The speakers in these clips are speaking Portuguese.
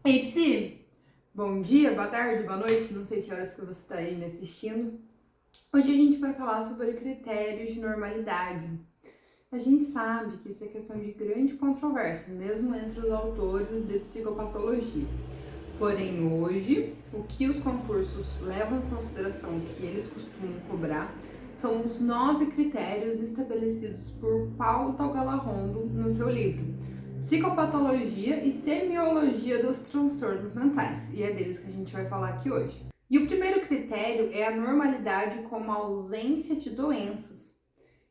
Ei, Psi! Bom dia, boa tarde, boa noite, não sei que horas que você está aí me assistindo. Hoje a gente vai falar sobre critérios de normalidade. A gente sabe que isso é questão de grande controvérsia, mesmo entre os autores de psicopatologia. Porém, hoje, o que os concursos levam em consideração, que eles costumam cobrar, são os 9 critérios estabelecidos por Paulo Galarrondo no seu livro Psicopatologia e Semiologia dos Transtornos Mentais, e é deles que a gente vai falar aqui hoje. E o primeiro critério é a normalidade como a ausência de doenças.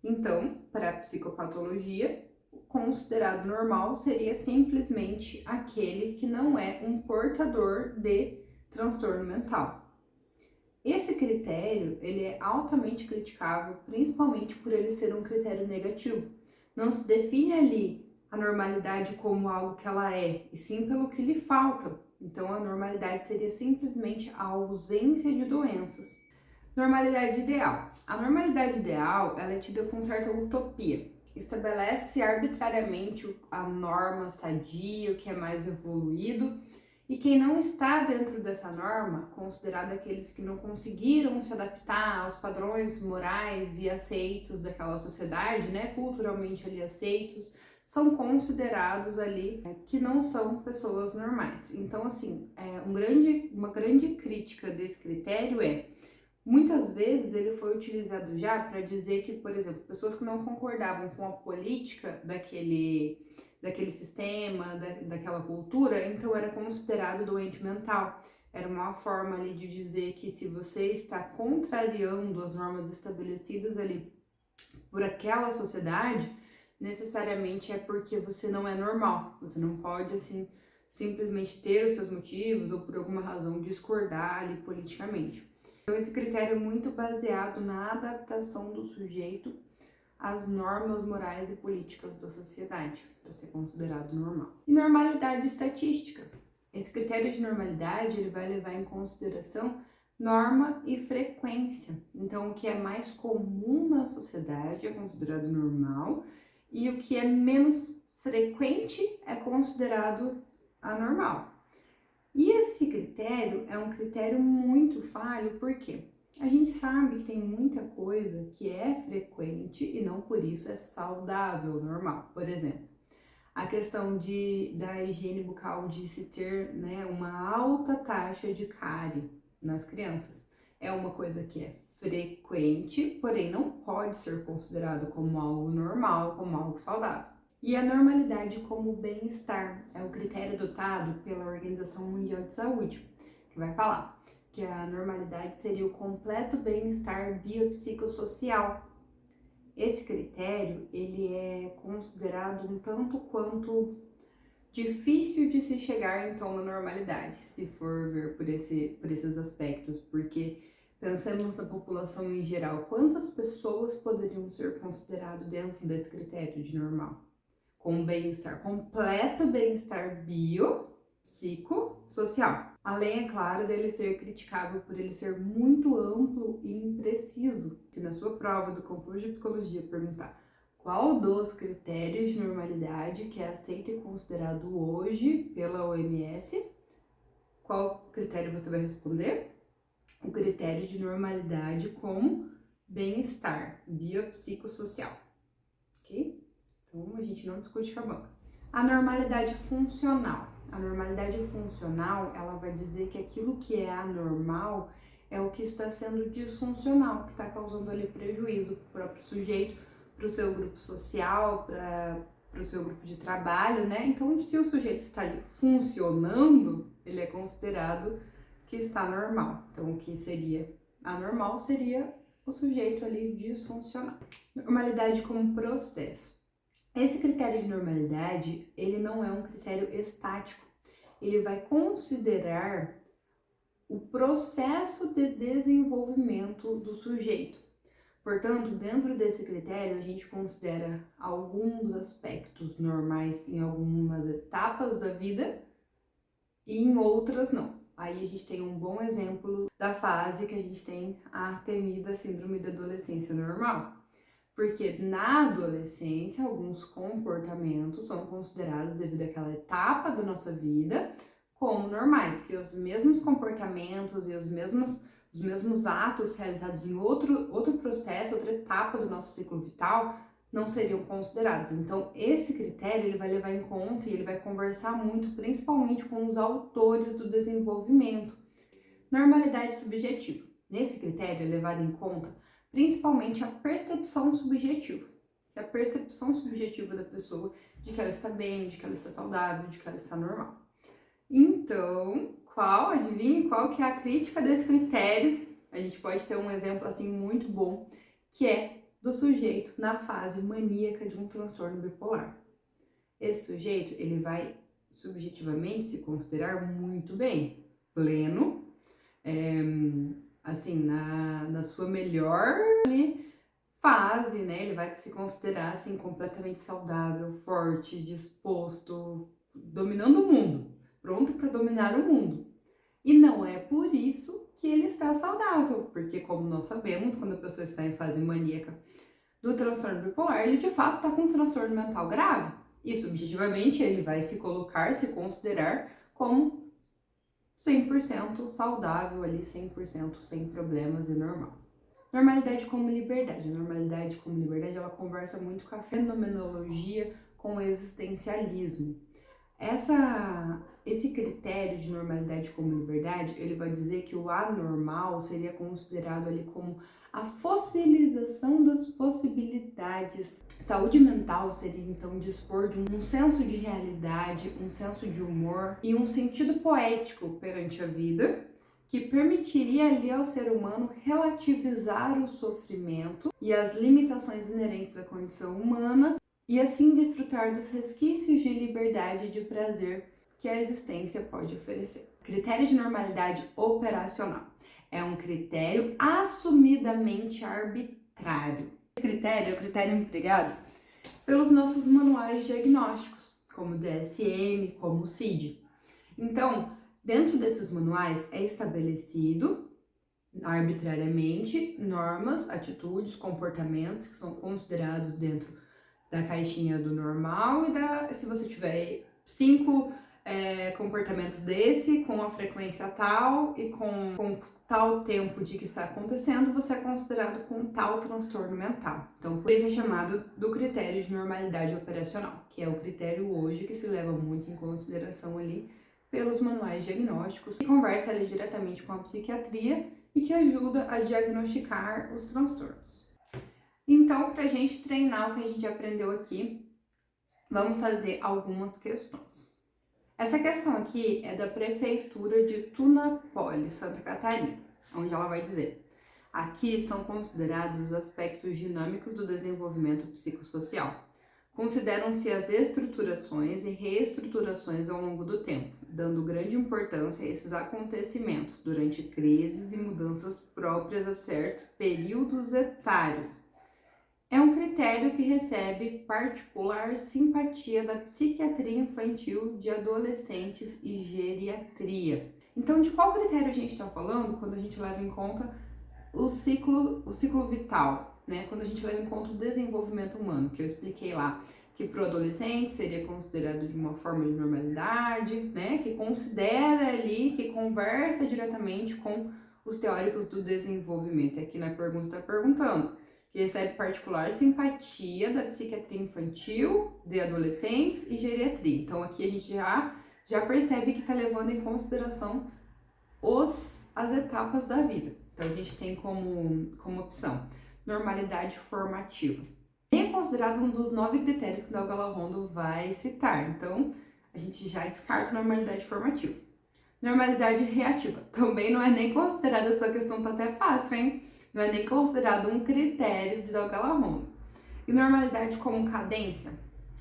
Então, para a psicopatologia, considerado normal seria simplesmente aquele que não é um portador de transtorno mental. Esse critério ele é altamente criticável, principalmente por ele ser um critério negativo. Não se define ali a normalidade como algo que ela é, e sim pelo que lhe falta. Então, a normalidade seria simplesmente a ausência de doenças. Normalidade ideal. A normalidade ideal ela é tida com certa utopia. Estabelece arbitrariamente a norma sadia, o que é mais evoluído, e quem não está dentro dessa norma, considerado aqueles que não conseguiram se adaptar aos padrões morais e aceitos daquela sociedade, né, culturalmente ali aceitos, são considerados ali que não são pessoas normais. Então, assim, uma grande crítica desse critério é muitas vezes ele foi utilizado já para dizer que, por exemplo, pessoas que não concordavam com a política daquele sistema, daquela cultura, então era considerado doente mental. Era uma forma ali de dizer que se você está contrariando as normas estabelecidas ali por aquela sociedade, necessariamente é porque você não é normal. Você não pode, assim, simplesmente ter os seus motivos ou por alguma razão discordar ali politicamente. Então, esse critério é muito baseado na adaptação do sujeito às normas morais e políticas da sociedade, para ser considerado normal. E normalidade estatística. Esse critério de normalidade ele vai levar em consideração norma e frequência. Então, o que é mais comum na sociedade é considerado normal e o que é menos frequente é considerado anormal. E esse critério é um critério muito falho, porque a gente sabe que tem muita coisa que é frequente e não por isso é saudável, normal. Por exemplo, a questão da higiene bucal, de se ter, né, uma alta taxa de cárie nas crianças. É uma coisa que é frequente, porém não pode ser considerado como algo normal, como algo saudável. E a normalidade como bem-estar é o critério adotado pela Organização Mundial de Saúde, que vai falar que a normalidade seria o completo bem-estar biopsicossocial. Esse critério ele é considerado um tanto quanto difícil de se chegar então na normalidade, se for ver por esses aspectos, porque pensamos na população em geral, quantas pessoas poderiam ser consideradas dentro desse critério de normal? Com bem-estar, completo bem-estar biopsicossocial. Além, é claro, dele ser criticável por ele ser muito amplo e impreciso. Se na sua prova do concurso de psicologia perguntar qual dos critérios de normalidade que é aceito e considerado hoje pela OMS, qual critério você vai responder? O critério de normalidade como bem-estar biopsicossocial, ok? Então, a gente não discute com a banca. A normalidade funcional. A normalidade funcional, ela vai dizer que aquilo que é anormal é o que está sendo disfuncional, que está causando ali prejuízo para o próprio sujeito, para o seu grupo social, para o seu grupo de trabalho, né? Então, se o sujeito está ali funcionando, ele é considerado que está normal. Então, o que seria anormal seria o sujeito ali disfuncional. Normalidade como processo. Esse critério de normalidade, ele não é um critério estático. Ele vai considerar o processo de desenvolvimento do sujeito. Portanto, dentro desse critério, a gente considera alguns aspectos normais em algumas etapas da vida e em outras não. Aí a gente tem um bom exemplo da fase que a gente tem a temida síndrome da adolescência normal. Porque na adolescência, alguns comportamentos são considerados, devido àquela etapa da nossa vida, como normais, que os mesmos comportamentos e os mesmos atos realizados em outro processo, outra etapa do nosso ciclo vital, não seriam considerados. Então, esse critério ele vai levar em conta e ele vai conversar muito, principalmente com os autores do desenvolvimento. Normalidade subjetiva. Nesse critério é levado em conta principalmente a percepção subjetiva. Se a percepção subjetiva da pessoa de que ela está bem, de que ela está saudável, de que ela está normal. Então, adivinhe qual que é a crítica desse critério? A gente pode ter um exemplo assim muito bom, que é do sujeito na fase maníaca de um transtorno bipolar. Esse sujeito, ele vai subjetivamente se considerar muito bem, pleno, assim, na sua melhor fase, né? Ele vai se considerar assim completamente saudável, forte, disposto, dominando o mundo, pronto para dominar o mundo. E não é por isso que ele está saudável, porque como nós sabemos, quando a pessoa está em fase maníaca do transtorno bipolar, ele de fato está com um transtorno mental grave. E subjetivamente ele vai se considerar como 100% saudável ali, 100% sem problemas e normal. Normalidade como liberdade. A normalidade como liberdade, ela conversa muito com a fenomenologia, com o existencialismo. Esse critério de normalidade como liberdade, ele vai dizer que o anormal seria considerado ali como a fossilização das possibilidades. Saúde mental seria então dispor de um senso de realidade, um senso de humor e um sentido poético perante a vida, que permitiria ali ao ser humano relativizar o sofrimento e as limitações inerentes à condição humana e assim desfrutar dos resquícios de liberdade e de prazer que a existência pode oferecer. Critério de normalidade operacional é um critério assumidamente arbitrário. Esse critério é o critério empregado pelos nossos manuais diagnósticos, como o DSM, como o CID. Então, dentro desses manuais é estabelecido arbitrariamente normas, atitudes, comportamentos que são considerados dentro da caixinha do normal e se você tiver 5 comportamentos desse, com a frequência tal e com tal tempo de que está acontecendo, você é considerado com tal transtorno mental. Então, por isso é chamado do critério de normalidade operacional, que é o critério hoje que se leva muito em consideração ali pelos manuais diagnósticos, que conversa ali diretamente com a psiquiatria e que ajuda a diagnosticar os transtornos. Então, para a gente treinar o que a gente aprendeu aqui, vamos fazer algumas questões. Essa questão aqui é da Prefeitura de Tunapoli, Santa Catarina, onde ela vai dizer: aqui são considerados os aspectos dinâmicos do desenvolvimento psicossocial. Consideram-se as estruturações e reestruturações ao longo do tempo, dando grande importância a esses acontecimentos durante crises e mudanças próprias a certos períodos etários. É um critério que recebe particular simpatia da psiquiatria infantil, de adolescentes e geriatria. Então, de qual critério a gente está falando quando a gente leva em conta o ciclo vital, né? Quando a gente leva em conta o desenvolvimento humano, que eu expliquei lá, que para o adolescente seria considerado de uma forma de normalidade, né? Que considera ali, que conversa diretamente com os teóricos do desenvolvimento. Aqui na pergunta está perguntando: que recebe particular simpatia da psiquiatria infantil, de adolescentes e geriatria. Então aqui a gente já percebe que está levando em consideração as etapas da vida. Então a gente tem como opção normalidade formativa. Nem é considerado um dos 9 critérios que o Gallardo vai citar. Então a gente já descarta a normalidade formativa. Normalidade reativa. Também não é nem considerada, essa questão tá até fácil, hein? Não é nem considerado um critério de Gallardo. E normalidade como cadência,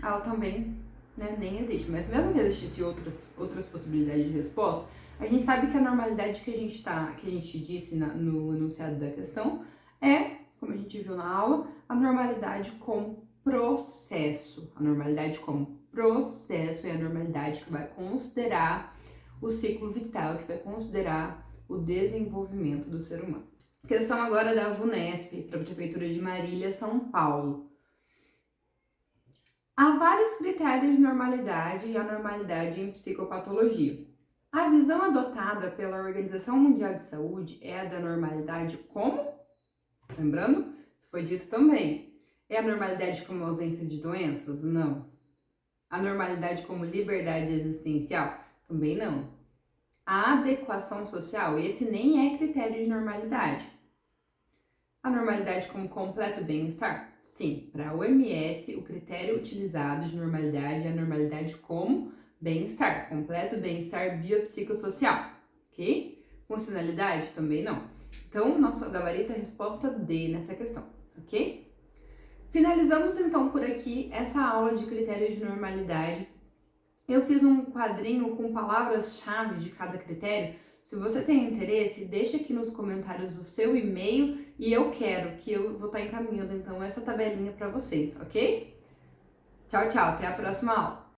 ela também, né, nem existe. Mas mesmo que existissem outras possibilidades de resposta, a gente sabe que a normalidade que a gente disse no enunciado da questão é, como a gente viu na aula, a normalidade como processo. A normalidade como processo é a normalidade que vai considerar o ciclo vital, que vai considerar o desenvolvimento do ser humano. Questão agora da VUNESP, para a Prefeitura de Marília, São Paulo. Há vários critérios de normalidade e anormalidade em psicopatologia. A visão adotada pela Organização Mundial de Saúde é a da normalidade como? Lembrando, isso foi dito também. É a normalidade como ausência de doenças? Não. A normalidade como liberdade existencial? Também não. A adequação social? Esse nem é critério de normalidade. A normalidade como completo bem-estar? Sim, para a OMS, o critério utilizado de normalidade é a normalidade como bem-estar, completo bem-estar biopsicossocial, ok? Funcionalidade? Também não. Então, nosso gabarito é a resposta D nessa questão, ok? Finalizamos então por aqui essa aula de critérios de normalidade. Eu fiz um quadrinho com palavras-chave de cada critério. Se você tem interesse, deixa aqui nos comentários o seu e-mail e eu quero que eu vou estar encaminhando então essa tabelinha para vocês, ok? Tchau, tchau, até a próxima aula!